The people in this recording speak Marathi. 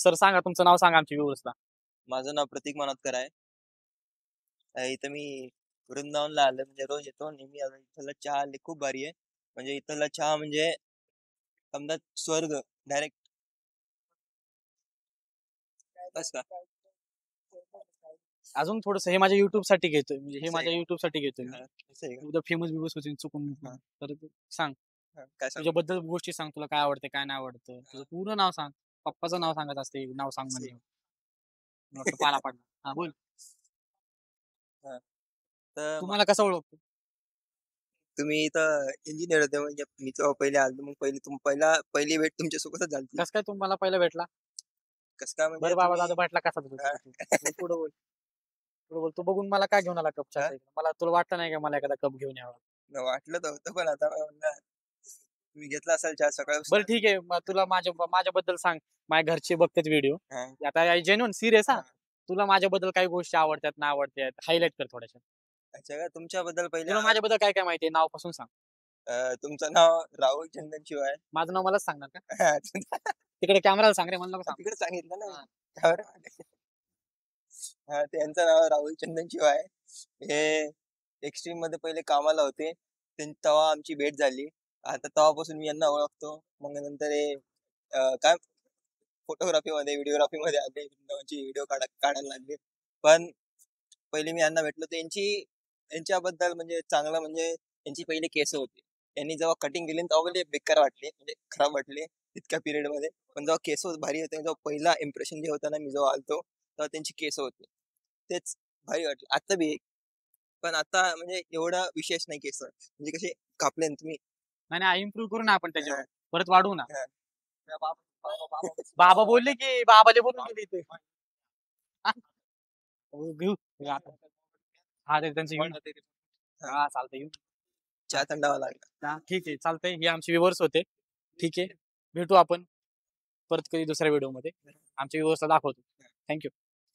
सर सांगा तुमचं नाव सांगा आमच्या व्ह्यूअर्सला. माझं नाव प्रतीक मनोतकर आहे. इथं मी वृंदावनला आलो म्हणजे रोज येतो नेहमी. इथला चहा खूप भारी आहे. म्हणजे इथला चहा म्हणजे समजा स्वर्ग डायरेक्ट. बस का? अजून थोडंसं हे माझ्या युट्यूब साठी घेतोय, म्हणजे हे असं आहे माझ्या का? युट्यूब साठी घेतोय. असं आहे का? उद्या फेमस बिमस होतील चुकून हा. तर तू सांग काय सांगू? तुझ्याबद्दल गोष्टी सांग, तुला काय आवडते काय नाही आवडतं, तुझं पूर्ण नाव सांग. पप्पाचं नाव सांगत असते, नाव सांग असं आहे म्हणजे मला वाटतं पाला पडला. हा बोल. हा. तर तुम्हाला कसं ओळखतो? तुम्ही इथं इंजिनियर होते म्हणजे मी तेव्हा पहिले आलो. मग पहिली भेट तुमच्या सोबतच झाली. कसं काय तुम्हाला पहिला भेटला? कसं काय म्हणजे बरं बाबा तुम्ही दादा भेटला कसा तुझा? हा. पुढे बोल. पुढे बोल. तू बघून मला काय घेऊन आला कप हा? चहाचा? मला तुला वाटलं नाही का मला एखादा कप घेऊन यावा? वाटलं तर होतं पण आता म्हणलं तुम्ही घेतला असाल चहा बरं सकाळपासून. ठीक आहे, मग तुला माझ्याबद्दल सांग. माझ्या घरचे बघतात व्हिडिओ. हा. आता जेन्युइन सिरियस हा. हा. तुला माझ्याबद्दल काही गोष्टी आवडतात ना आवडतात हायलाइट कर थोड्याशा. अच्छा का? तुमच्याबद्दल पहिले तुला माझ्याबद्दल काय काय माहितीये नाव पासून सांग. तुमचं नाव राहुल चंदन शिवाय. माझं नाव मलाच सांगणार का? हा, तिकडे कॅमेराला सांग रे, मला नको सांग. तिकडे सांगितलं ना. हा. त्यावर त्यांचं नाव राहुल चंदन शिवाय. हे एक्स्ट्रीम मध्ये पहिले कामाला होते. तेव्हा आमची भेट झाली. आता तेव्हापासून मी यांना ओळखतो. मग नंतर हे काय फोटोग्राफी मध्ये व्हिडिओग्राफी मध्ये आले. वृंदावनची व्हिडिओ काढायला लागले. पण पहिले मी यांना भेटलो तर यांच्याबद्दल म्हणजे चांगलं म्हणजे यांची पहिली केस होती. यांनी जेव्हा कटिंग केली तेव्हा मला बेकार वाटली, म्हणजे खराब वाटली इतक्या पिरियड मध्ये. पण जेव्हा केस भारी होते, जेव्हा पहिला इम्प्रेशन जे होतं ना, मी जेव्हा आलतो तेव्हा त्यांची केस होती, तेच भारी वाटलं. आता बी पण आता म्हणजे एवढा विशेष नाही केस, म्हणजे कसे कापले ना तुम्ही. नाही नाही, इम्प्रूव्ह करू ना आपण त्याच्यावर. हा, परत वाढवू ना. हा. बाबा बोलले की बाबाले बोलून गेले इथे. हा? घेऊ हा ते त्यांचं घेऊन. हा चालतंय घेऊ. चहा थंडावा लागला. हा, ठीक आहे चालतंय. हे आमचे व्ह्यूअर्स होते. ठीक आहे, भेटू आपण परत कधी दुसऱ्या व्हिडिओ मध्ये. आमच्या व्ह्यूअर्सला दाखवतो. थँक्यू.